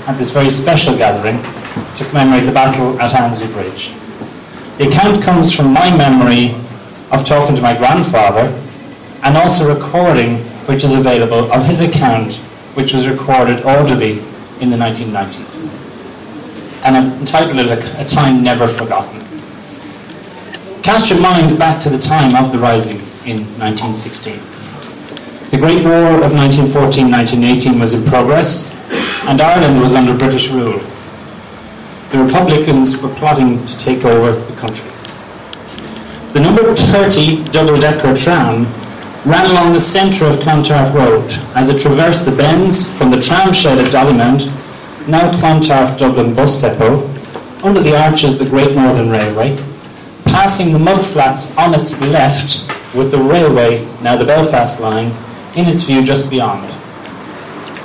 at this very special gathering to commemorate the battle at Annesley Bridge. The account comes from my memory of talking to my grandfather, and also recording which is available of his account, which was recorded audibly in the 1990s. And I've entitled it A Time Never Forgotten. Cast your minds back to the time of the Rising in 1916. The Great War of 1914-1918 was in progress, and Ireland was under British rule. The Republicans were plotting to take over the country. The number 30 double-decker tram ran along the centre of Clontarf Road as it traversed the bends from the tram shed at Ballybough, now Clontarf Dublin bus depot, under the arches of the Great Northern Railway, passing the mud flats on its left with the railway, now the Belfast line, in its view just beyond.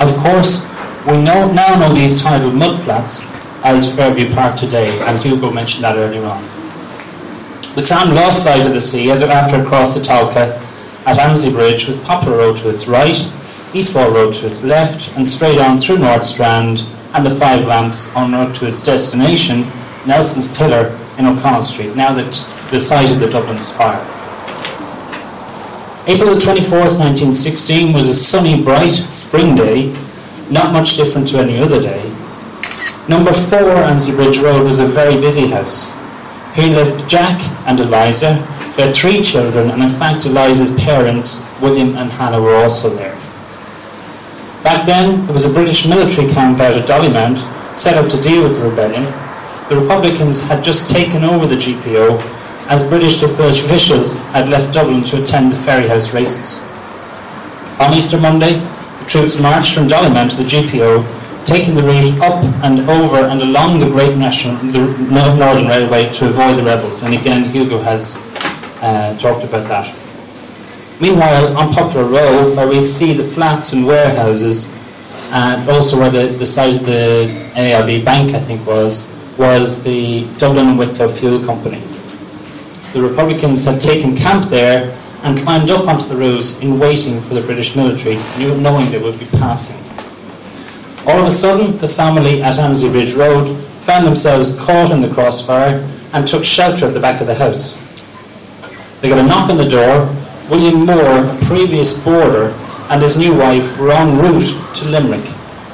Of course, we now know these tidal mud flats as Fairview Park today, and Hugo mentioned that earlier on. The tram lost sight of the sea as it after it crossed the Talca at Annesley Bridge, with Poplar Road to its right, Eastwall Road to its left, and straight on through North Strand and the Five Lamps on road to its destination, Nelson's Pillar in O'Connell Street, now the site of the Dublin Spire. April the 24th, 1916 was a sunny, bright spring day, not much different to any other day. Number 4 Annesley Bridge Road was a very busy house. Here lived Jack and Eliza. They had 3 children, and in fact Eliza's parents, William and Hannah, were also there. Back then, there was a British military camp out at Dollymount set up to deal with the rebellion. The Republicans had just taken over the GPO as British officials had left Dublin to attend the Ferryhouse races. On Easter Monday, the troops marched from Dollymount to the GPO, taking the route up and over and along the Great Northern Railway to avoid the rebels. And again, Hugo has talked about that. Meanwhile, on Poplar Road, where we see the flats and warehouses, and also where the site of the AIB Bank, I think, was the Dublin and Wicklow Fuel Company. The Republicans had taken camp there and climbed up onto the roofs in waiting for the British military, knowing they would be passing. All of a sudden, the family at Annesley Bridge Road found themselves caught in the crossfire and took shelter at the back of the house. They got a knock on the door. William Moore, a previous boarder, and his new wife were en route to Limerick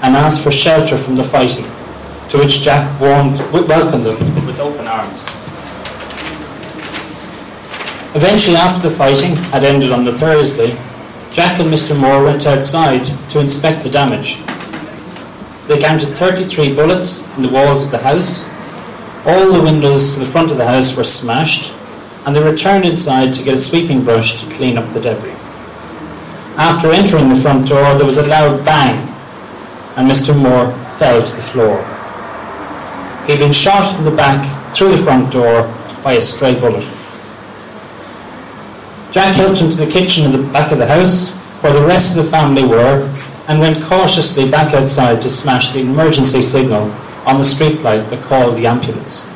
and asked for shelter from the fighting, to which Jack welcomed them with open arms. Eventually, after the fighting had ended on the Thursday, Jack and Mr. Moore went outside to inspect the damage. They counted 33 bullets in the walls of the house. All the windows to the front of the house were smashed, and they returned inside to get a sweeping brush to clean up the debris. After entering the front door, there was a loud bang, and Mr. Moore fell to the floor. He had been shot in the back through the front door by a stray bullet. Jack helped him to the kitchen in the back of the house, where the rest of the family were, and went cautiously back outside to smash the emergency signal on the streetlight that called the ambulance.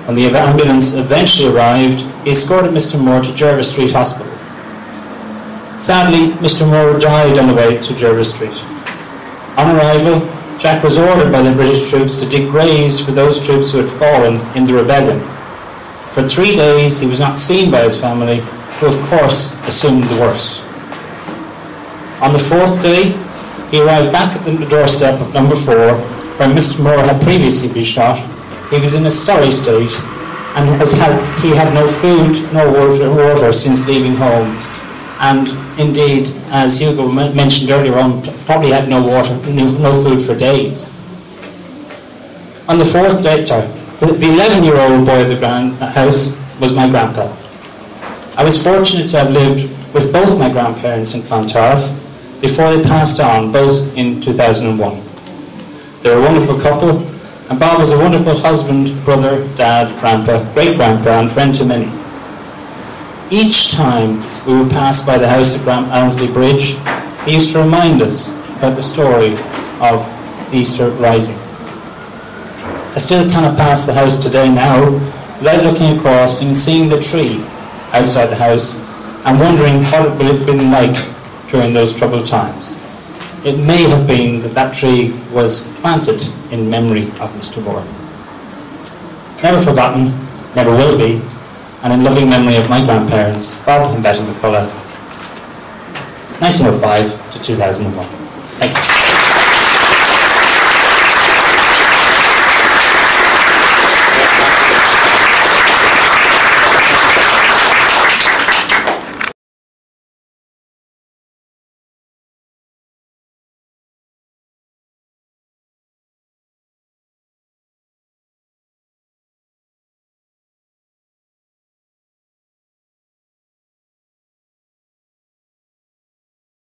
When the ambulance eventually arrived, he escorted Mr. Moore to Jervis Street Hospital. Sadly, Mr. Moore died on the way to Jervis Street. On arrival, Jack was ordered by the British troops to dig graves for those troops who had fallen in the rebellion. For 3 days, he was not seen by his family, who of course assumed the worst. On the 4th day, he arrived back at the doorstep of number 4, where Mr. Moore had previously been shot. He was in a sorry state, and he had no food nor water since leaving home, and indeed, as Hugo mentioned earlier on, probably had no food for days. On the 4th day, the 11-year-old boy of the house was my grandpa. I was fortunate to have lived with both my grandparents in Clontarf before they passed on, both in 2001. They were a wonderful couple, and Bob was a wonderful husband, brother, dad, grandpa, great-grandpa, and friend to many. Each time we would pass by the house at Annesley Bridge, he used to remind us about the story of Easter Rising. I still cannot pass the house today now without looking across and seeing the tree outside the house and wondering what it would have been like during those troubled times. it may have been that that tree was planted in memory of Mr. Moore. Never forgotten, never will be, and in loving memory of my grandparents, Bob and Betty McCullagh, 1905 to 2001. Thank you.